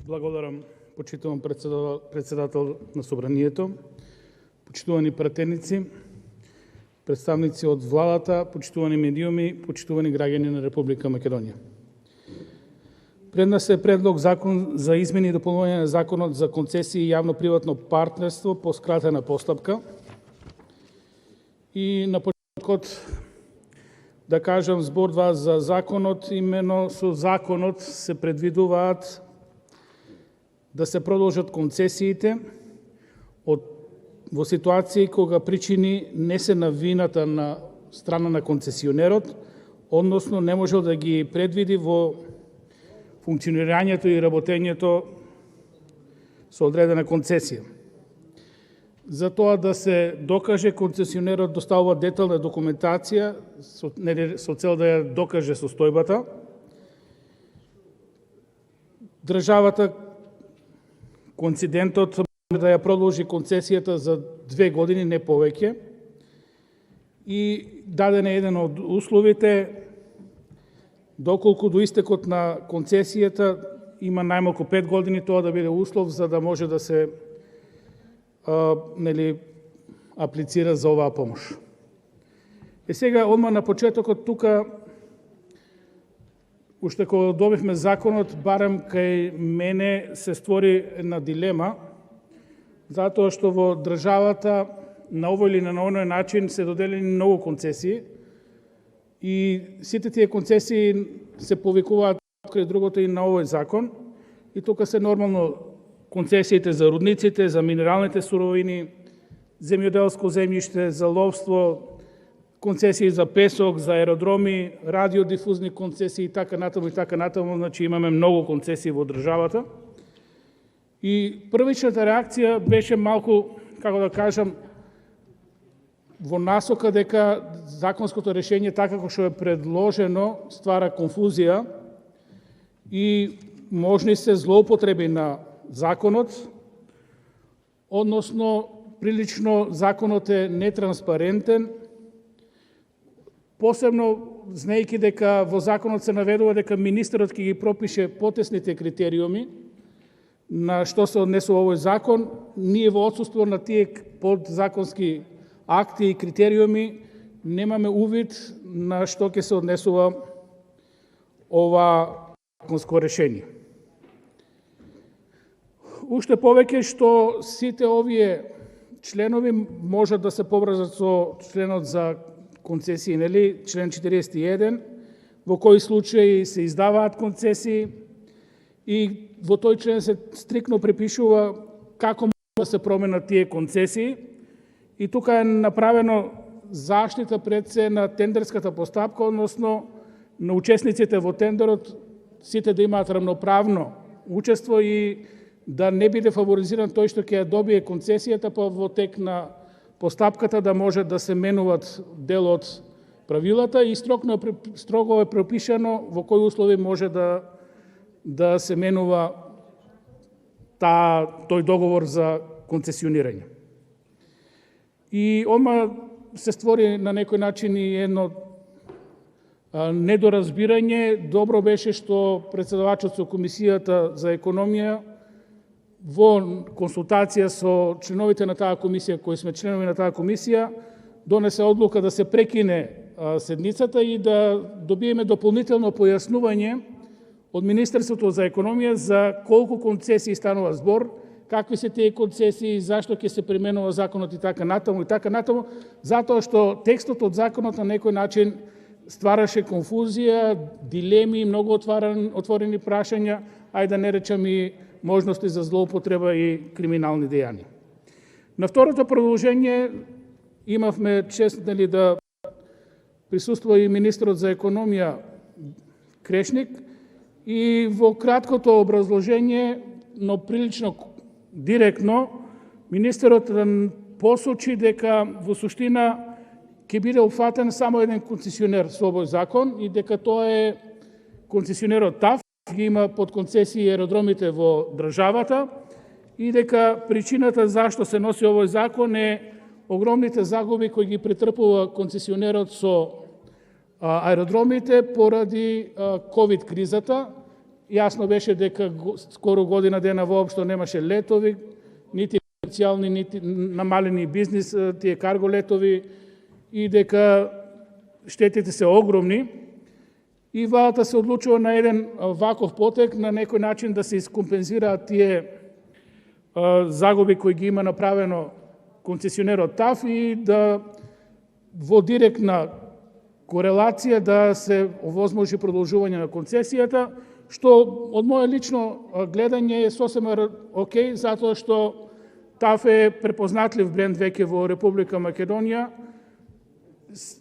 Благодарам, почитуван председател на Собранието, почитувани пратеници, представници од владата, почитувани медиуми, почитувани граѓани на Република Македонија. Пред нас е предлог закон за измени и дополнување на Законот за концесии и јавно-приватно партнерство по скратена постапка. И на почетокот да кажам збор два за законот, имено со законот се предвидуваат да се продолжат концесиите во ситуации кога причини не се на вината на страна на концесионерот, односно не можел да ги предвиди во функционирањето и работењето со одредена концесија. За тоа да се докаже, концесионерот доставува детална документација со цел да ја докаже состојбата. Државата, концедентот може да ја продолжи концесијата за 2 години, не повеќе. И даден е еден од условите, доколку до истекот на концесијата има најмалку 5 години, тоа да биде услов за да може да се аплицира за оваа помош. Сега, одма на почетокот тука, уште кога добивме законот, барем кај мене се створи една дилема, затоа што во државата на овој или на оној начин се доделени многу концесии и сите тие концесии се повикуваат крај другото и на овој закон, и тука се нормално концесиите за рудниците, за минералните суровини, земјоделско земјиште, за ловство, концесии за песок, за аеродроми, радиодифузни концесии и така натаму, значи имаме многу концесии во државата. И првичната реакција беше малку, како да кажам, во насока дека законското решение, така како што е предложено, ствара конфузија и можни се злоупотреби на законот, односно прилично законот е нетранспарентен, посебно знаејќи дека во законот се наведува дека министерот ќе ги пропише потесните критериуми на што се однесува овој закон. Ние во отсуство на тие подзаконски акти и критериуми немаме увид на што ќе се однесува ова законско решение. Уште повеќе што сите овие членови можат да се поврзат со членот за концесии, нели, член 41, во кои случаи се издаваат концесии, и во тој член се стрикно препишува како може да се променат тие концесии, и тука е направено заштита пред се на тендерската постапка, односно на учесниците во тендерот, сите да имаат рамноправно учество и да не биде фаворизиран тој што ќе ја добие концесијата, па во тек на постапката да може да се менуват дел од правилата, и строго е пропишано во кои услови може да се менува тој договор за концесионирање. И одма се створи на некој начин и едно недоразбирање. Добро беше што председавачот со Комисијата за економија во консултација со членовите на таа комисија, кои сме членови на таа комисија, донесе одлука да се прекине седницата и да добиеме дополнително појаснување од Министерството за економија за колку концесии станува збор, какви се тие концесии, зашто ќе се применува законот и така натаму, затоа што текстот од законот на некој начин ствараше конфузија, дилеми, многу отворени прашања, ајде да не речам и можности за злоупотреба и криминални дејања. На второто продолжение имавме чест да присуствува и министрот за економија Крешник, и во краткото образложение, но прилично директно, министерот посочи дека во суштина ќе биде уфатен само еден концесионер со овој закон и дека тоа е концесионерот ТАФ, ги има под концесии аеродромите во државата, и дека причината зашто се носи овој закон е огромните загуби кои ги претрпува концесионерот со аеродромите поради ковид кризата, Јасно беше дека скоро година дена воопшто немаше летови, нити комерцијални, нити намалени бизнис, тие карго летови, и дека штетите се огромни. И владата се одлучува на еден ваков потек, на некој начин да се искомпензираат тие загуби кои ги има направено концесионерот ТАФ и да во директна корелација да се овозможи продолжување на концесијата, што од моје лично гледање е сосема окей, затоа што ТАФ е препознатлив бренд веќе во Република Македонија,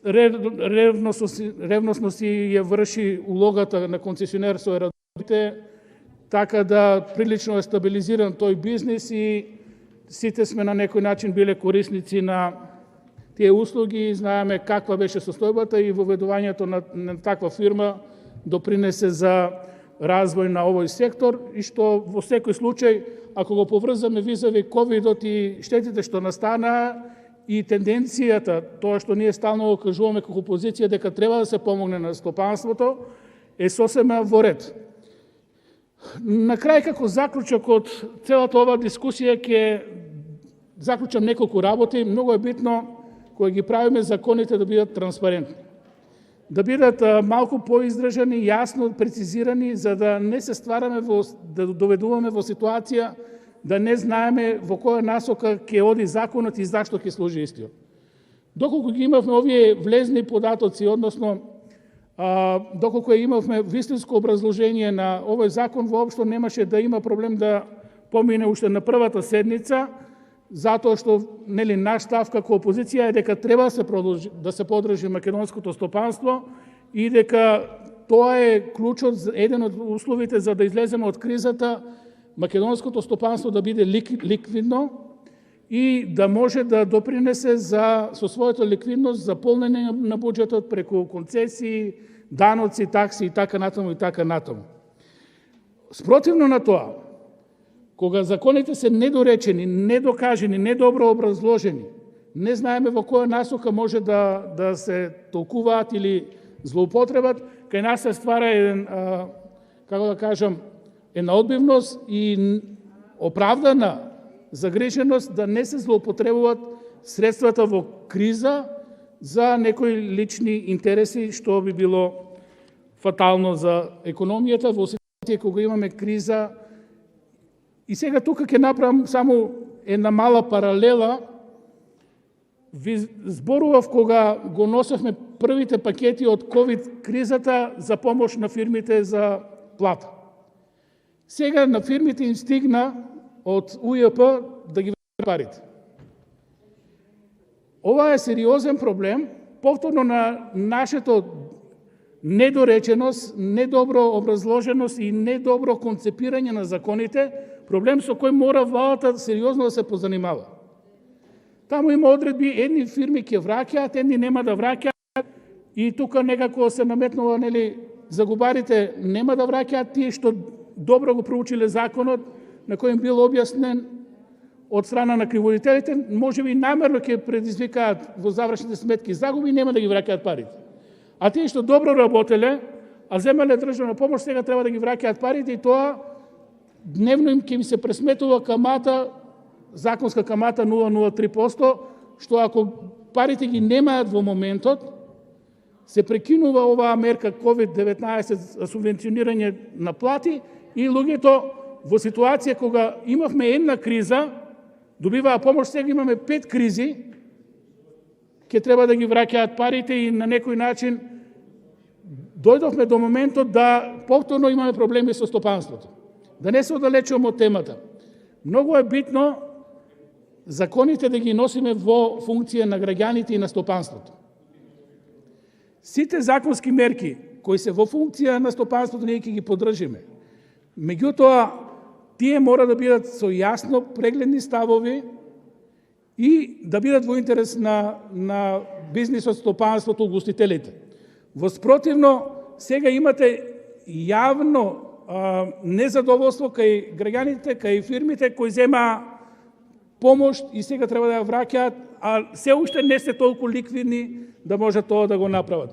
ревносно си ја врши улогата на концесионер со радовите, така да прилично е стабилизиран тој бизнис и сите сме на некој начин биле корисници на тие услуги и знаеме каква беше состојбата и воведувањето на таква фирма допринесе за развој на овој сектор и што во секој случај, ако го поврзаме визави ковидот и штетите што настанаа и тенденцијата, тоа што ние стално го кажуваме како опозиција дека треба да се помогне на стопанството, е сосема во ред. На крај, како заклучок од целата ова дискусија, ќе заклучам неколку работи. Многу е битно кога ги правиме законите да бидат транспарентни, да бидат малку поиздржани, јасно прецизирани, за да не се ствараме да доведуваме во ситуација да не знаеме во која насока ќе оди законот и зашто ќе служи истиот. Доколку ги имавме овие влезни податоци, односно доколку имавме вистинско образложение на овој закон, воопшто немаше да има проблем да помине уште на првата седница, затоа што наш став како опозиција е дека треба да се подржи македонското стопанство и дека тоа е клучот, еден од условите за да излеземе од кризата, македонското стопанство да биде ликвидно и да може да допринесе со својата ликвидност за полнење на буџетот преку концесии, даноци, такси и така натаму и така натаму. Спротивно на тоа, кога законите се недоречени, недокажени, недобро образложени, не знаеме во која насока може да се толкуваат или злоупотребат, кај нас се ствара еден, како да кажам, една одбивност и оправдана загриженост да не се злоупотребуваат средствата во криза за некои лични интереси, што би било фатално за економијата во ситуација кога имаме криза. И сега тука ќе направам само една мала паралела. Зборував кога го носевме првите пакети од ковид кризата за помош на фирмите за плата. Сега на фирмите им стигна од УЈП да ги врати парите. Ова е сериозен проблем, повторно на нашето недореченост, недобро образложеност и недобро концепирање на законите, проблем со кој мора владата сериозно да се позанимава. Таму има одредби, едни фирми ќе враќаат, едни нема да враќаат и тука некако се наметнува, загубарите нема да враќаат, тие што добро го проучиле законот, на кој им бил објаснен од страна на криводителите, можеби намерно ќе предизвикаат во завршните сметки загуби и нема да ги враќаат парите. А тие што добро работеле, а земале државна помош, сега треба да ги враќаат парите и тоа дневно им ќе се пресметува камата, законска камата 0,03%, што ако парите ги немаат во моментот, се прекинува оваа мерка COVID-19 субвенционирање на плати и луѓето во ситуација кога имавме една криза, добиваа помош, сега имаме 5 кризи, ќе треба да ги враќаат парите и на некој начин дојдовме до моментот да повторно имаме проблеми со стопанството. Да не се оддалечуваме од темата. Многу е битно законите да ги носиме во функција на граѓаните и на стопанството. Сите законски мерки кои се во функција на стопанството ние ќе ги поддржиме. Меѓутоа, тие мора да бидат со јасно прегледни ставови и да бидат во интерес на бизнисот, стопанството, угостителите. Во спротивно, сега имате јавно незадоволство кај граѓаните, кај фирмите кои земаа помош и сега треба да ја враќаат, а се уште не се толку ликвидни да може тоа да го направат.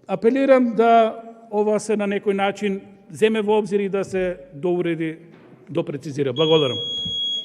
Апелирам да ова се на некој начин земе во обзир и да се доуреди, допрецизира. Благодарам.